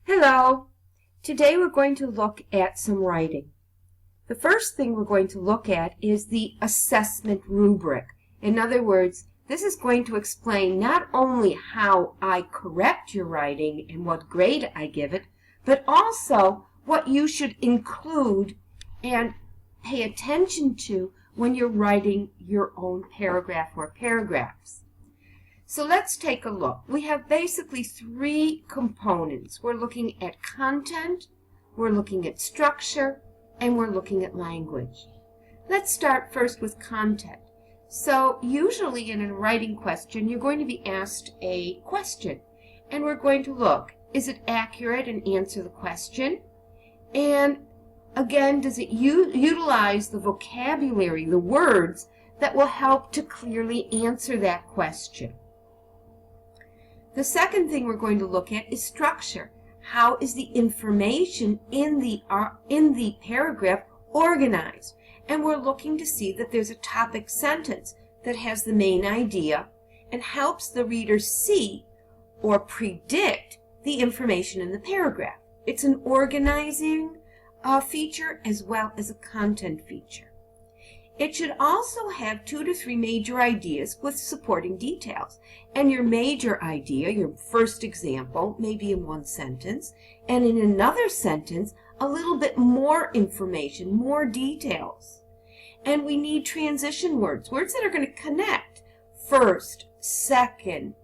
Hello! Today we're going to look at some writing. The first thing we're going to look at is the assessment rubric. In other words, this is going to explain not only how I correct your writing and what grade I give it, but also what you should include and pay attention to when you're writing your own paragraph or paragraphs. So let's take a look. We have basically three components. We're looking at content, we're looking at structure, and we're looking at language. Let's start first with content. So usually in a writing question, you're going to be asked a question. And we're going to look, is it accurate and answer the question? And again, does it utilize the vocabulary, the words, that will help to clearly answer that question? The second thing we're going to look at is structure. How is the information in the paragraph organized? And we're looking to see that there's a topic sentence that has the main idea and helps the reader see or predict the information in the paragraph. It's an organizing feature as well as a content feature. It should also have 2 to 3 major ideas with supporting details. And your major idea, your first example, may be in one sentence, and in another sentence, a little bit more information, more details. And we need transition words, words that are going to connect. First, second,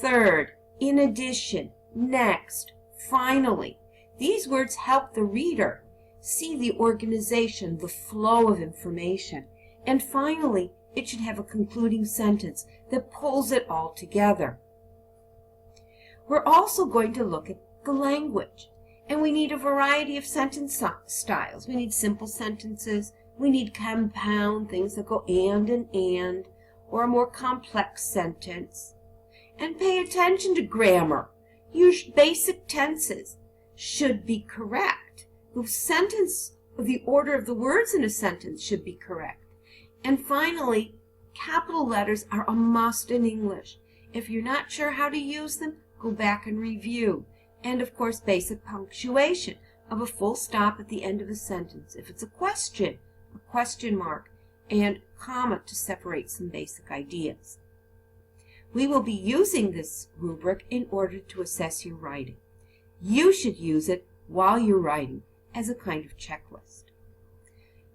third, in addition, next, finally. These words help the reader see the organization, the flow of information. And finally, it should have a concluding sentence that pulls it all together. We're also going to look at the language. And we need a variety of sentence styles. We need simple sentences. We need compound, things that go and, or a more complex sentence. And pay attention to grammar. Your basic tenses should be correct. The order of the words in a sentence should be correct. And finally, capital letters are a must in English. If you're not sure how to use them, go back and review. And of course, basic punctuation of a full stop at the end of a sentence. If it's a question mark, and comma to separate some basic ideas. We will be using this rubric in order to assess your writing. You should use it while you're writing as a kind of checklist.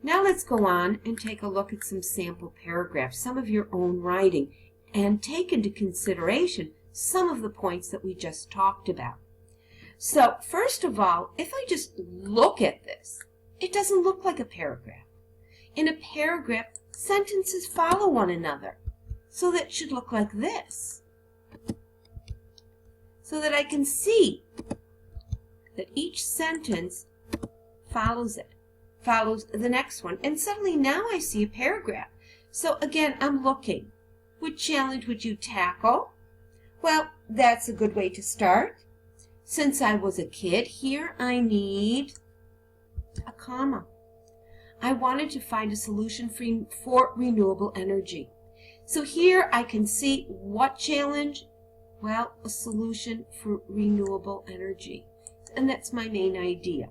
Now let's go on and take a look at some sample paragraphs, some of your own writing, and take into consideration some of the points that we just talked about. So first of all, if I just look at this, it doesn't look like a paragraph. In a paragraph, sentences follow one another, so that should look like this, so that I can see that each sentence follows the next one, and suddenly now I see a paragraph. So again, I'm looking. What challenge would you tackle? Well, that's a good way to start. Since I was a kid, here I need a comma. I wanted to find a solution for renewable energy. So here I can see what challenge? Well, a solution for renewable energy. And that's my main idea.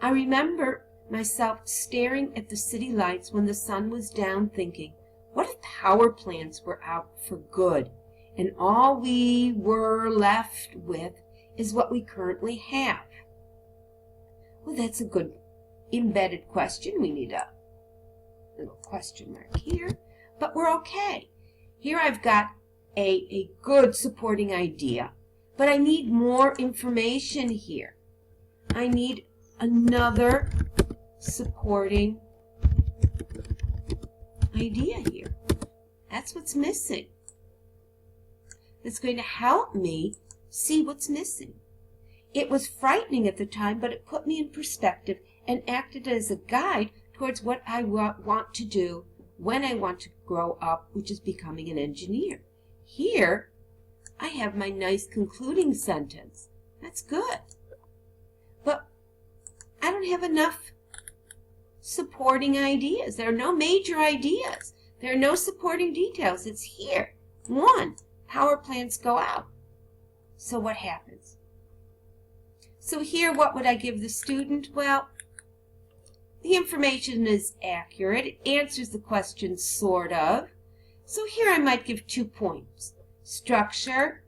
I remember myself staring at the city lights when the sun was down thinking, what if power plants were out for good and all we were left with is what we currently have? Well, that's a good embedded question. We need a little question mark here, but we're okay. Here I've got a good supporting idea, but I need more information here. I need another supporting idea here. That's what's missing. It's going to help me see what's missing. It was frightening at the time, but it put me in perspective and acted as a guide towards what I want to do when I want to grow up, which is becoming an engineer. Here, I have my nice concluding sentence. That's good. But I don't have enough supporting ideas. There are no major ideas. There are no supporting details. It's here. 1, power plants go out. So what happens? So here, what would I give the student? Well, the information is accurate. It answers the question sort of. So here I might give 2 points. Structure,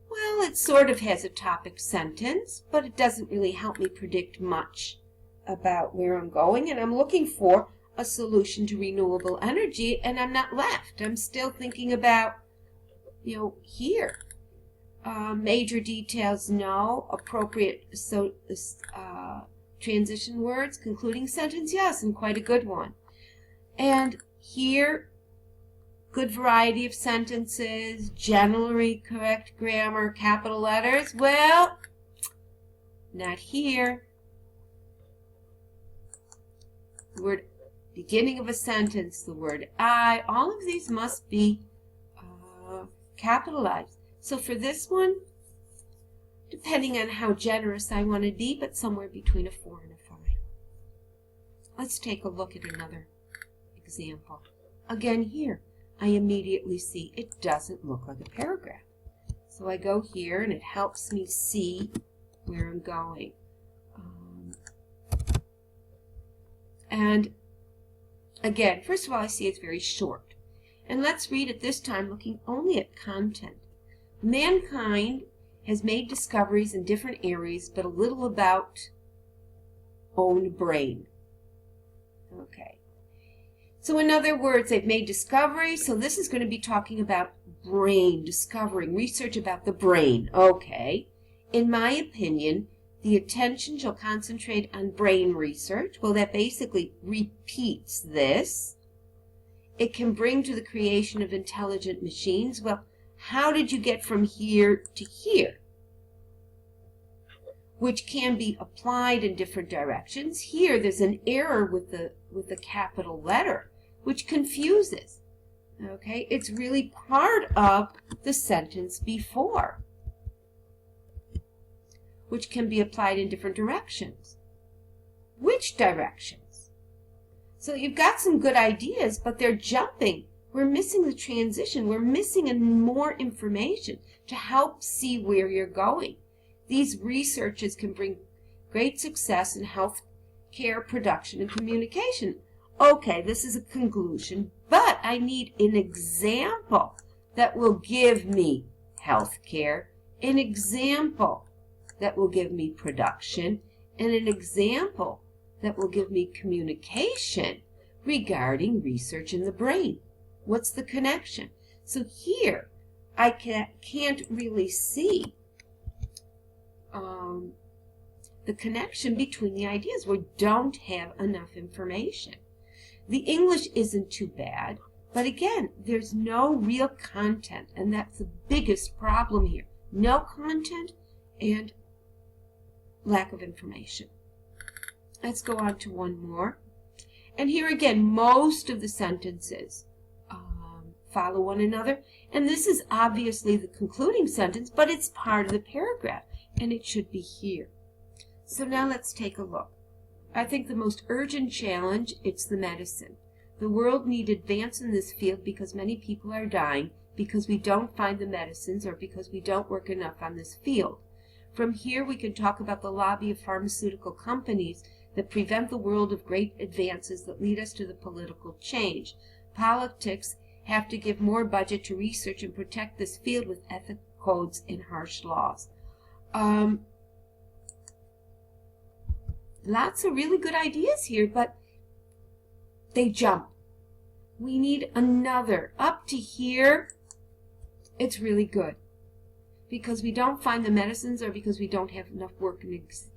well, it sort of has a topic sentence, but it doesn't really help me predict much about where I'm going, and I'm looking for a solution to renewable energy, and I'm not left. I'm still thinking about, here. Major details, no. Appropriate transition words, concluding sentence, yes, and quite a good one. And here, good variety of sentences, generally correct grammar, capital letters. Well, not here. The word beginning of a sentence, the word I, all of these must be capitalized. So for this one, depending on how generous I want to be, but somewhere between a 4 and a 5. Let's take a look at another example. Again here, I immediately see it doesn't look like a paragraph. So I go here and it helps me see where I'm going. And again, first of all, I see it's very short. And let's read it this time looking only at content. Mankind has made discoveries in different areas, but a little about own brain. Okay. So in other words, they've made discoveries, so this is going to be talking about brain, discovering, research about the brain. Okay. In my opinion, the attention shall concentrate on brain research. Well, that basically repeats this. It can bring to the creation of intelligent machines. Well, how did you get from here to here? Which can be applied in different directions. Here, there's an error with the capital letter, which confuses. Okay, it's really part of the sentence before, which can be applied in different directions. Which directions? So you've got some good ideas, but they're jumping. We're missing the transition. We're missing more information to help see where you're going. These researches can bring great success in health care, production, and communication. Okay, this is a conclusion, but I need an example that will give me health care, an example that will give me production, and an example that will give me communication regarding research in the brain. What's the connection? So here, I can't really see the connection between the ideas. We don't have enough information. The English isn't too bad, but again, there's no real content, and that's the biggest problem here. No content and lack of information. Let's go on to one more. And here again, most of the sentences follow one another. And this is obviously the concluding sentence, but it's part of the paragraph, and it should be here. So now let's take a look. I think the most urgent challenge, it's the medicine. The world needs advance in this field because many people are dying because we don't find the medicines or because we don't work enough on this field. From here we can talk about the lobby of pharmaceutical companies that prevent the world of great advances that lead us to the political change. Politics have to give more budget to research and protect this field with ethical codes and harsh laws. Lots of really good ideas here, but they jump. We need another. Up to here, it's really good. Because we don't find the medicines or because we don't have enough work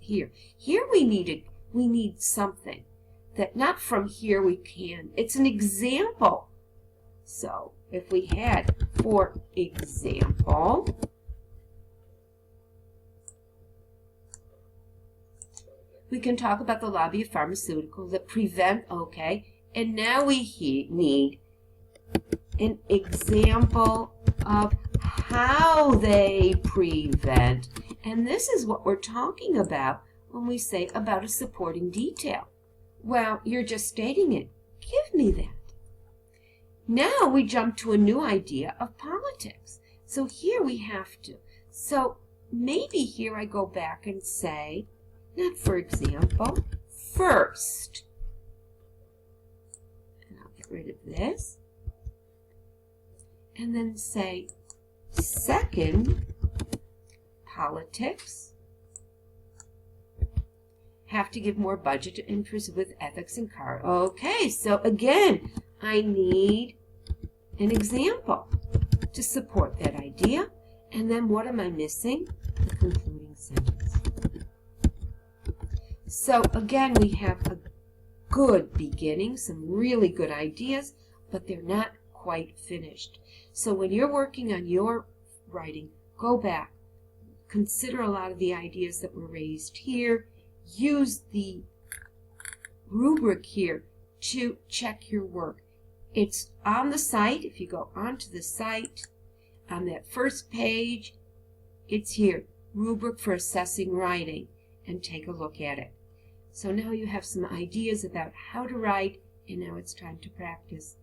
here. Here we need something that not from here we can. It's an example. So if we had, for example, we can talk about the lobby of pharmaceuticals that prevent, okay, and now we need an example of how they prevent. And this is what we're talking about when we say about a supporting detail. Well, you're just stating it. Give me that. Now we jump to a new idea of politics. So here we have to. So maybe here I go back and say, not for example, first. And I'll get rid of this. And then say, second, politics. Have to give more budget to interest with ethics and car. Okay, so again, I need an example to support that idea. And then what am I missing? The concluding sentence. So again, we have a good beginning, some really good ideas, but they're not quite finished. So when you're working on your writing, go back, consider a lot of the ideas that were raised here, use the rubric here to check your work. It's on the site. If you go onto the site, on that first page, it's here, Rubric for Assessing Writing, and take a look at it. So now you have some ideas about how to write, and now it's time to practice.